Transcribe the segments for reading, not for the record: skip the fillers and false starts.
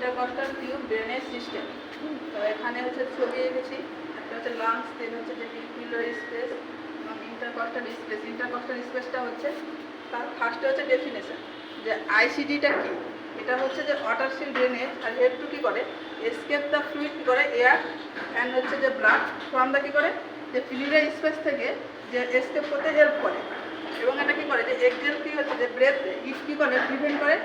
Intercostal tube drainage system. তো এখানে হচ্ছে ছবি এঁকেছি, একটা হচ্ছে লাংস, দেন হচ্ছে যে পিলরি স্পেস এবং ইন্টারকস্টাল স্পেস। ইন্টারকস্টাল স্পেসটা হচ্ছে তার ফার্স্টে হচ্ছে ডেফিনেশন যে আইসিডিটা কি। এটা হচ্ছে যে ওয়াটার সিল ড্রেনেজ আর হেড টু কী করে, এসকেপ দ্য ফ্লুইড কী করে, এয়ার অ্যান্ড হচ্ছে যে ব্লাড ফ্রম দ্য কী করে, যে পিলরি স্পেস থেকে যে এসকেপ করতে হেল্প করে। এবং এটা কী করে যে এক্সেল কী হচ্ছে যে ব্রেথ ইট কী করে প্রিভেন্ট করে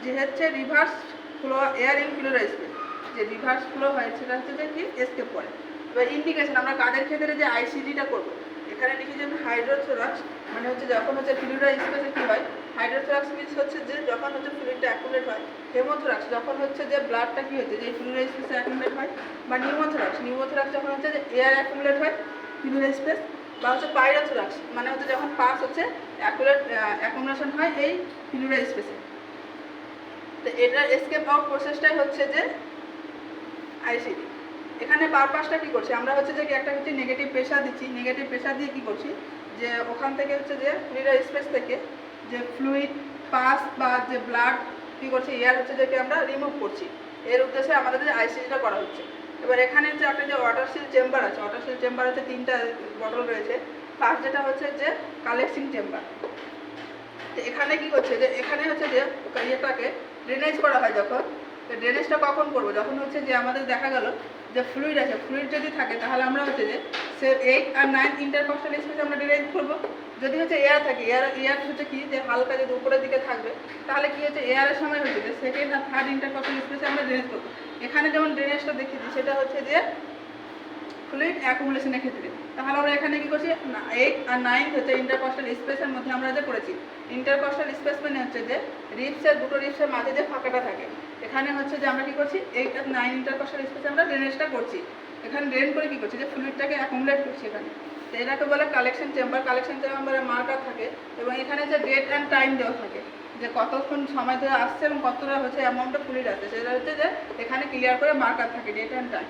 যে হচ্ছে reverse flow air in pleural space, যে রিভার্স ফ্লো হয় সেটা হচ্ছে যে কি এসকেপ করে। এবার ইন্ডিকেশন আমরা কাজের ক্ষেত্রে যে আইসিডিটা করবো, এখানে লিখি যে হাইড্রোথোরাক্স, মানে হচ্ছে যখন হচ্ছে পিলরি স্পেসে কী হয়, হাইড্রোথোরাক্স মিনস হচ্ছে যে যখন হচ্ছে ফ্লুইডটা অ্যাকুমুলেট হয়। হেমোথোরাক্স যখন হচ্ছে যে ব্লাডটা কী হচ্ছে যে পিলরি স্পেসে অ্যাকুমুলেট হয়। বা নিউমোথোরাক্স, নিউমোথোরাক্স যখন হচ্ছে যে এয়ার অ্যাকুমুলেট হয় পিলরি স্পেস। বা হচ্ছে পাইরোথোরাক্স, মানে হচ্ছে যখন পাস হচ্ছে অ্যাকুমুলেশন হয় এই পিলরি স্পেসে। তো এটার এসকেপ আউট প্রসেসটাই হচ্ছে যে আইসিডি। এখানে পারপাসটা কী করছি আমরা হচ্ছে যে একটা হচ্ছে নেগেটিভ প্রেশার দিচ্ছি, নেগেটিভ প্রেশার দিয়ে কী করছি যে ওখান থেকে হচ্ছে যে পিলরি স্পেস থেকে যে ফ্লুইড পাস বা যে ব্লাড কী করছে এয়ার হচ্ছে যে আমরা রিমুভ করছি। এর উদ্দেশ্যে আমাদের যে আইসিডিটা করা হচ্ছে। এবার এখানে যে একটা যে ওয়াটার সিল চেম্বার আছে, ওয়াটার সিল চেম্বার হচ্ছে 3টা বটল রয়েছে। ফার্স্ট যেটা হচ্ছে যে কালেক্টিং চেম্বার। তো এখানে কী করছে যে এখানে হচ্ছে যে ইয়েটাকে ড্রেনেজ করা হয় যখন, তো ড্রেনেজটা কখন করবো, যখন হচ্ছে যে আমাদের দেখা গেল যে ফ্লুইড আছে, ফ্লুইড যদি থাকে তাহলে আমরা হচ্ছে যে 8 আর 9 ইন্টারকস্টাল স্পেসে আমরা ড্রেনেজ করবো। যদি হচ্ছে এয়ার থাকে, এয়ার হচ্ছে কি যে হালকা যদি উপরের দিকে থাকবে তাহলে কি হচ্ছে এয়ারের সময় হচ্ছে যে সেকেন্ড আর থার্ড ইন্টারকস্টাল স্পেসে আমরা ড্রেনেজ করবো। এখানে যেমন ড্রেনেজটা দেখিয়েছি সেটা হচ্ছে যে ফ্লুইড অ্যাকুমুলেশনের ক্ষেত্রে। তাহলে আমরা এখানে কী করছি 8 আর 9 হচ্ছে ইন্টারকস্টাল স্পেসের মধ্যে আমরা যে করেছি। ইন্টারকস্টাল স্পেস মানে হচ্ছে যে রিপসের দুটো রিপসের মাঝে যে ফাঁকাটা থাকে, এখানে হচ্ছে যে আমরা কী করছি 8 আর 9 ইন্টারকস্টাল স্পেসে আমরা ড্রেনেজটা করছি। এখানে ড্রেন করে কী করছি যে ফ্লুইডটাকে অ্যাকুমুলেট করছি এখানে। তো এটাকে বলে কালেকশন চেম্বার। কালেকশন চেম্বারে মার্কার থাকে এবং এখানে যে ডেট অ্যান্ড টাইম দেওয়া থাকে যে কতক্ষণ সময় ধরে আসছে এবং কতটা হচ্ছে অ্যামাউন্টটা ফ্লুইড আসছে, সেটা হচ্ছে যে এখানে ক্লিয়ার করে মার্কার থাকে ডেট অ্যান্ড টাইম।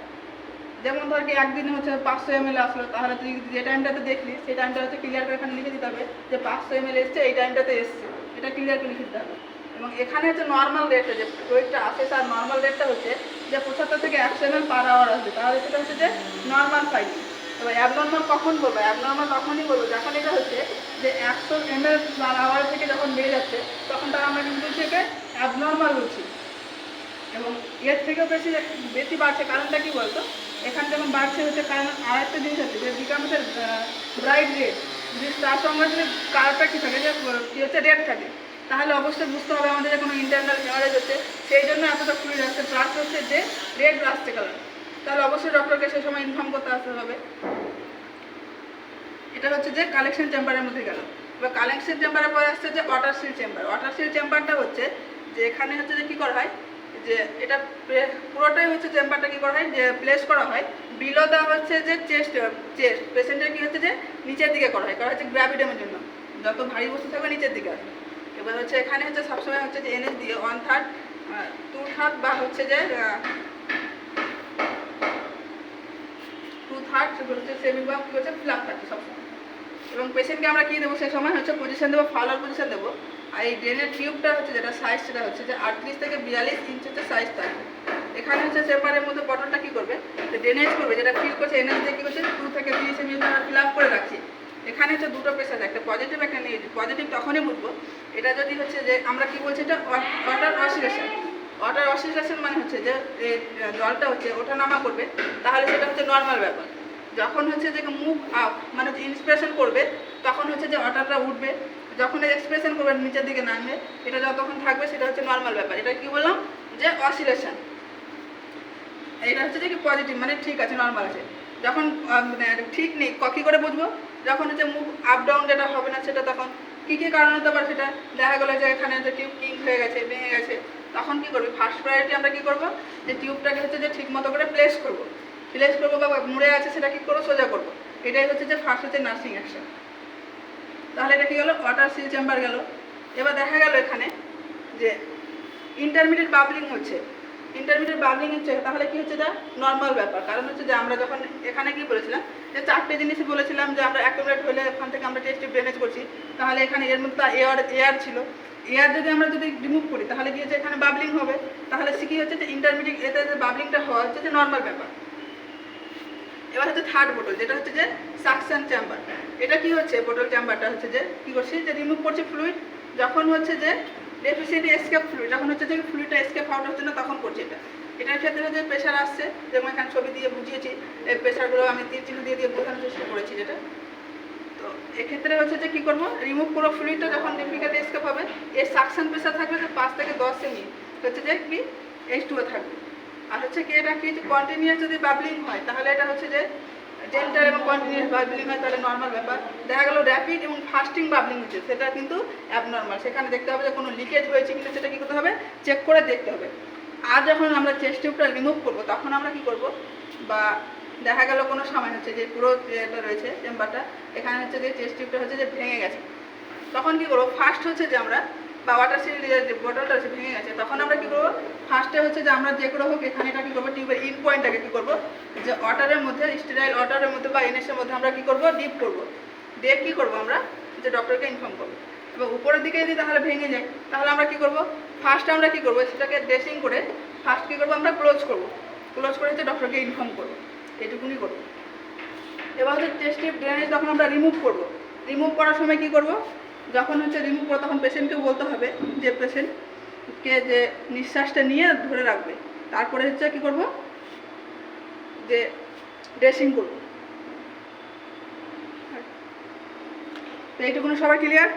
যেমন ধর কি একদিনে হচ্ছে 500 ml আসলো, তাহলে তুই যে টাইমটাতে দেখলি সেই টাইমটা হচ্ছে ক্লিয়ার করে এখানে লিখে দিতে হবে যে 500 ml এসছে, এই টাইমটাতে এসছে, এটা ক্লিয়ার করে লিখে দিতে হবে। এবং এখানে হচ্ছে নর্মাল রেটটা যে ফ্লুইডটা আসে তার নর্মাল রেটটা হচ্ছে যে 75 থেকে 100 ml পার আওয়ার আসবে, তাহলে সেটা হচ্ছে যে নর্মাল ফাইলিং। এবার অ্যাবনর্মাল কখন বলবো, অ্যাবনর্মাল তখনই বলবো যখন এটা হচ্ছে যে 100 ml পার আওয়ার থেকে যখন বেড়ে যাচ্ছে তখন তার আমরা কিন্তু সেটাকে অ্যাবনর্মাল বলছি। এবং এর থেকেও বেশি বেশি বাড়ছে কারণটা কী বলতো, এখানে যখন বাড়ছে হচ্ছে কারণ আরেকটা জিনিস আছে যে বিকাম হচ্ছে ব্রাইট রেড। যদি তার সঙ্গে যদি কালারটা কী থাকে যে কী হচ্ছে রেড থাকে, তাহলে অবশ্যই বুঝতে হবে আমাদের যে কোনো ইন্টারনাল হেমারেজ হচ্ছে, সেই জন্য এতটা ফ্লুইড আসছে। প্লাস হচ্ছে যে রেড আসছে কালার, তাহলে অবশ্যই ডক্টরকে সেই সময় ইনফর্ম করতে আসতে হবে। এটা হচ্ছে যে কালেকশন চেম্বারের মধ্যে গেল। এবার কালেকশন চেম্বারের পরে আসছে যে water seal chamber. Water seal চেম্বারটা হচ্ছে যে এখানে হচ্ছে যে কী করা হয় যে এটা পুরোটাই হচ্ছে চেম্বারটা কী করা হয় যে প্লেস করা হয় বিলো দা হচ্ছে যে চেস্ট পেশেন্টের কী হচ্ছে যে নিচের দিকে করা হয় হচ্ছে গ্র্যাভিডামের জন্য, যত ভারী বস্তু থাকবে নিচের দিকে আসবে। এবার হচ্ছে এখানে হচ্ছে সবসময় হচ্ছে যে এনএস দিয়ে 1/3 2/3 বা হচ্ছে যে 2/3 হচ্ছে সেমি বা কী হচ্ছে ফ্ল্যাপ থাকে সবসময়। এবং পেশেন্টকে আমরা কী দেবো সেই সময় হচ্ছে পজিশন দেবো, ফাউলার পজিশন দেবো। আর এই ড্রেনের টিউবটা হচ্ছে যেটা সাইজ সেটা হচ্ছে যে 38 থেকে 42 ইঞ্চ হচ্ছে সাইজ থাকবে। এখানে হচ্ছে চেম্বারের মধ্যে বটলটা কী করবে ড্রেনেজ করবে, যেটা ফিল করছে এনএস দিয়ে কী করছে 2 থেকে 30 এমএল আমরা ফিল আপ করে রাখছি। এখানে হচ্ছে দুটো প্রেশার, একটা পজিটিভ একটা নেগেটিভ। পজিটিভ তখনই বুঝবো এটা যদি হচ্ছে যে আমরা কী বলছি এটা ওয়াটার অসিলেশন। ওয়াটার অসিলেশন মানে হচ্ছে যে জলটা হচ্ছে ওঠা নামা করবে, তাহলে সেটা হচ্ছে নর্মাল ব্যাপার। যখন হচ্ছে যে মুভ আপ মানে ইন্সপিরেশন করবে তখন হচ্ছে যে ওয়াটারটা উঠবে, যখন এক্সপ্রেশন করবে নিচের দিকে নামবে, এটা যতক্ষণ থাকবে সেটা হচ্ছে নর্মাল ব্যাপার। এটা কি বললাম যে অসিলেশন। এটা হচ্ছে যে কি পজিটিভ মানে ঠিক আছে নর্মাল আছে। যখন ঠিক নেই কী করে বুঝবো, যখন হচ্ছে মুভ আপ ডাউন যেটা হবে না সেটা তখন কী কী কারণ হতে পারে সেটা দেখা গেলো যে এখানে যে টিউব কিং হয়ে গেছে ভেঙে গেছে, তখন কী করবি ফার্স্ট প্রায়োরিটি আমরা কী করবো যে টিউবটাকে হচ্ছে যে ঠিক মতো করে প্লেস করবো বা মুড়ে আছে সেটা কী করবো সোজা করবো। এটাই হচ্ছে যে ফার্স্ট হচ্ছে নার্সিং অ্যাকশন। তাহলে এটা কী গেলো ওয়াটার সিল চেম্বার গেল। এবার দেখা গেল এখানে যে ইন্টারমিডিয়েট বাবলিং হচ্ছে। ইন্টারমিডিয়েট বাবলিং হচ্ছে, তাহলে কি হচ্ছে এটা নর্মাল ব্যাপার। কারণ হচ্ছে যে আমরা যখন এখানে কি বলেছিলাম যে 4টে জিনিসই বলেছিলাম যে আমরা অ্যাকুমুলেট হলে ওখান থেকে আমরা টেস্ট টিউব ড্রেনেজ করছি, তাহলে এখানে এর মধ্যে এয়ার ছিল, এয়ার যদি আমরা যদি রিমুভ করি তাহলে কি হচ্ছে এখানে বাবলিং হবে। তাহলে কি হচ্ছে যে ইন্টারমিডিয়েট এতে যে বাবলিংটা হওয়া হচ্ছে যে নর্মাল ব্যাপার। এবার হচ্ছে থার্ড বোতল, যেটা হচ্ছে যে সাকশন চেম্বার। এটা কি হচ্ছে বোতল চেম্বারটা হচ্ছে যে কি করছি যে রিমুভ করছে ফ্লুইড, যখন হচ্ছে যে ডেফিসিয়েন্ট এসকেপ ফ্লুইড, যখন হচ্ছে যে ফ্লুইডটা এসকেপ আউট হচ্ছে না তখন করছে এটা। এটার ক্ষেত্রে যে প্রেশার আসছে, যেমন এখানে ছবি দিয়ে বুঝিয়েছি, এই প্রেশারগুলো আমি তীর চিহ্ন দিয়ে দিয়ে বোঝানোর চেষ্টা করেছি যেটা। তো এক্ষেত্রে হচ্ছে যে কী করবো, রিমুভ করবো ফ্লুইডটা, যখন ডিফিকাল্ট এসকেপ হবে এর সাকশন প্রেশার থাকবে যে 5 থেকে 10 সেমি হচ্ছে যে কি H2O থাকবে। আর হচ্ছে কি এটা কি কন্টিনিউয়াস যদি বাবলিং হয় তাহলে এটা হচ্ছে যে ডেল্টা এবং কন্টিনিউয়াস বাবলিং হয় তাহলে নর্মাল ব্যাপার। দেখা গেল র্যাপিড এবং ফাস্টিং বাবলিং হচ্ছে, সেটা কিন্তু অ্যাবনর্মাল। সেখানে দেখতে হবে যে কোনো লিকেজ হয়েছে কিনা, সেটা কী করতে হবে চেক করে দেখতে হবে। আর যখন আমরা চেস্ট টিউবটা রিমুভ করবো তখন আমরা কি করব, বা দেখা গেল কোনো সময় হচ্ছে যে পুরো এটা রয়েছে চেম্বারটা, এখানে হচ্ছে যে চেস্ট টিউবটা হচ্ছে যে ভেঙে গেছে, তখন কি করবো ফার্স্ট হচ্ছে যে আমরা বা ওয়াটার সিলিন্ডার যে বোতলটা হচ্ছে ভেঙে গেছে, তখন আমরা কী করবো ফার্স্টে হচ্ছে যে আমরা যে করে হোক এখানে এটা কী করবো টিউবের ইন পয়েন্টটাকে কী করবো যে ওয়াটারের মধ্যে স্টেরাইল ওয়াটারের মধ্যে বা এনএসের মধ্যে আমরা কী করবো ডিপ করবো, দিয়ে কী করবো আমরা যে ডক্টরকে ইনফর্ম করবো। এবং উপরের দিকে যদি তাহলে ভেঙে যায় তাহলে আমরা কী করবো ফার্স্ট আমরা কী করবো সেটাকে ড্রেসিং করে ফার্স্ট কী করবো আমরা ক্লোজ করবো, ক্লোজ করে হচ্ছে ডক্টরকে ইনফর্ম করবো, এটুকুনি করবো। এবার হচ্ছে টেস্ট টিউব ড্রেনেজ তখন আমরা রিমুভ করবো। রিমুভ করার সময় কী করবো, যখন হচ্ছে রিমুভ করবো তখন পেশেন্টকে বলতে হবে যে পেশেন্টকে যে নিঃশ্বাসটা নিয়ে ধরে রাখবে, তারপরে হচ্ছে কী করবো যে ড্রেসিং করবো। এইটুকুনি সবাই ক্লিয়ার?